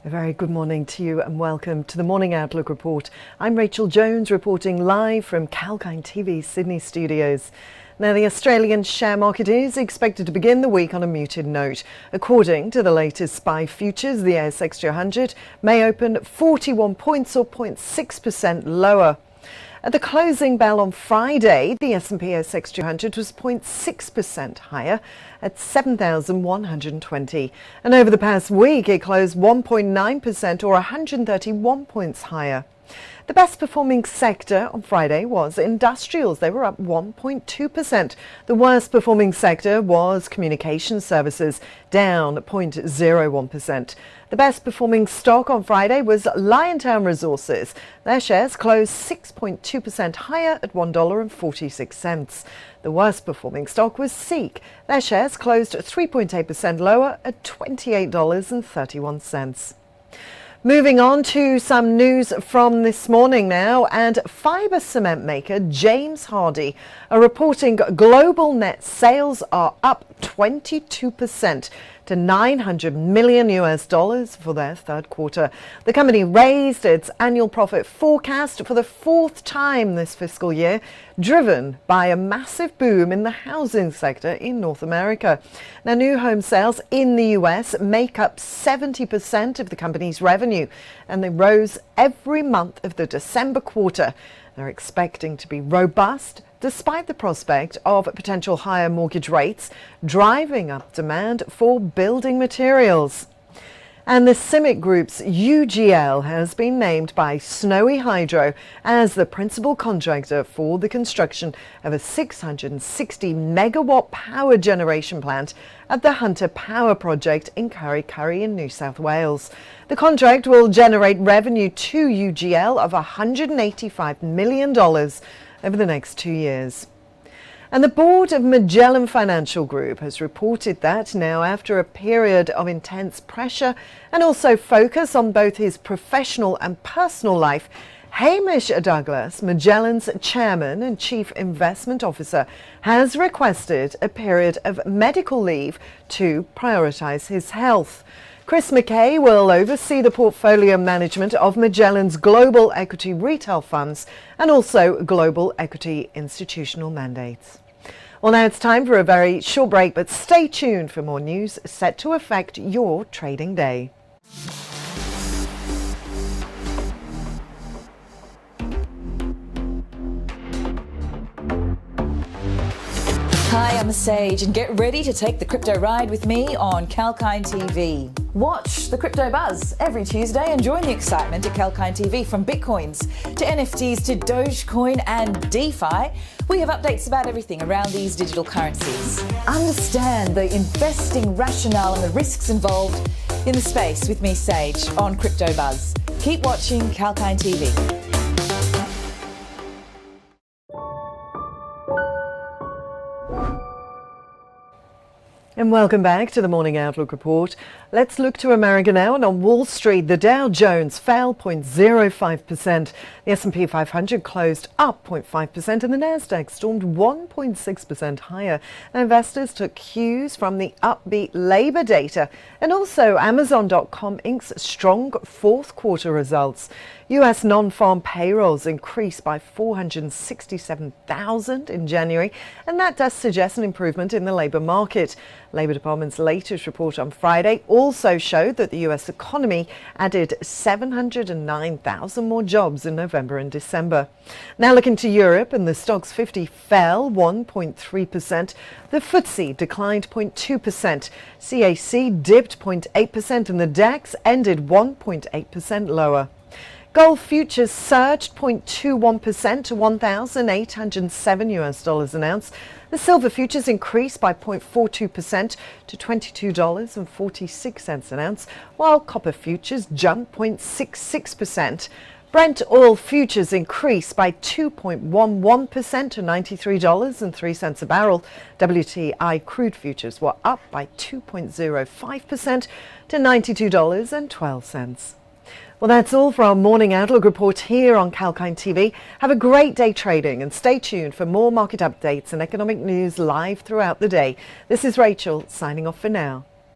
A very good morning to you and welcome to the Morning Outlook Report. I'm Rachel Jones reporting live from Kalkine TV Sydney studios. Now, the Australian share market is expected to begin the week on a muted note. According to the latest SPI futures, the ASX 200 may open 41 points or 0.6% lower. At the closing bell on Friday, the S&P ASX 200 was 0.6% higher at 7,120. And over the past week, it closed 1.9% or 131 points higher. The best performing sector on Friday was industrials. They were up 1.2%. The worst performing sector was communication services, down 0.01%. The best performing stock on Friday was Liontown Resources. Their shares closed 6.2% higher at $1.46. The worst performing stock was Seek. Their shares closed 3.8% lower at $28.31. Moving on to some news from this morning now, and fibre cement maker James Hardie are reporting global net sales are up 22% to $900 million for their third quarter. The company raised its annual profit forecast for the fourth time this fiscal year, driven by a massive boom in the housing sector in North America. Now, new home sales in the US make up 70% of the company's revenue, and they rose every month of the December quarter. They're expecting to be robust despite the prospect of potential higher mortgage rates driving up demand for building materials. And the CIMIC Group's UGL has been named by Snowy Hydro as the principal contractor for the construction of a 660 megawatt power generation plant at the Hunter Power Project in Kurri Kurri in New South Wales. The contract will generate revenue to UGL of $185 million over the next 2 years. And the board of Magellan Financial Group has reported that now, after a period of intense pressure and also focus on both his professional and personal life, Hamish Douglass, Magellan's chairman and chief investment officer, has requested a period of medical leave to prioritise his health. Chris McKay will oversee the portfolio management of Magellan's global equity retail funds and also global equity institutional mandates. Well, now it's time for a very short break, but stay tuned for more news set to affect your trading day. Hi, I'm Sage, and get ready to take the crypto ride with me on Kalkine TV. Watch the crypto buzz every Tuesday and join the excitement at Kalkine TV. From Bitcoins to NFTs to Dogecoin and DeFi, we have updates about everything around these digital currencies. Understand the investing rationale and the risks involved in the space with me, Sage, on Crypto Buzz. Keep watching Kalkine TV. And welcome back to the Morning Outlook Report. Let's look to America now, and on Wall Street, the Dow Jones fell 0.05%. The S&P 500 closed up 0.5% and the Nasdaq stormed 1.6% higher. Now, investors took cues from the upbeat labour data and also Amazon.com Inc.'s strong fourth quarter results. US non-farm payrolls increased by 467,000 in January, and that does suggest an improvement in the labour market. Labour Department's latest report on Friday also showed that the US economy added 709,000 more jobs in November and December. Now looking to Europe, and the Stoxx 50 fell 1.3%. The FTSE declined 0.2%. CAC dipped 0.8% and the DAX ended 1.8% lower. Gold futures surged 0.21% to $1,807 an ounce. The silver futures increased by 0.42% to $22.46 an ounce, while copper futures jumped 0.66%. Brent oil futures increased by 2.11% to $93.03 a barrel. WTI crude futures were up by 2.05% to $92.12. Well, that's all for our Morning Outlook Report here on Kalkine TV. Have a great day trading and stay tuned for more market updates and economic news live throughout the day. This is Rachel signing off for now.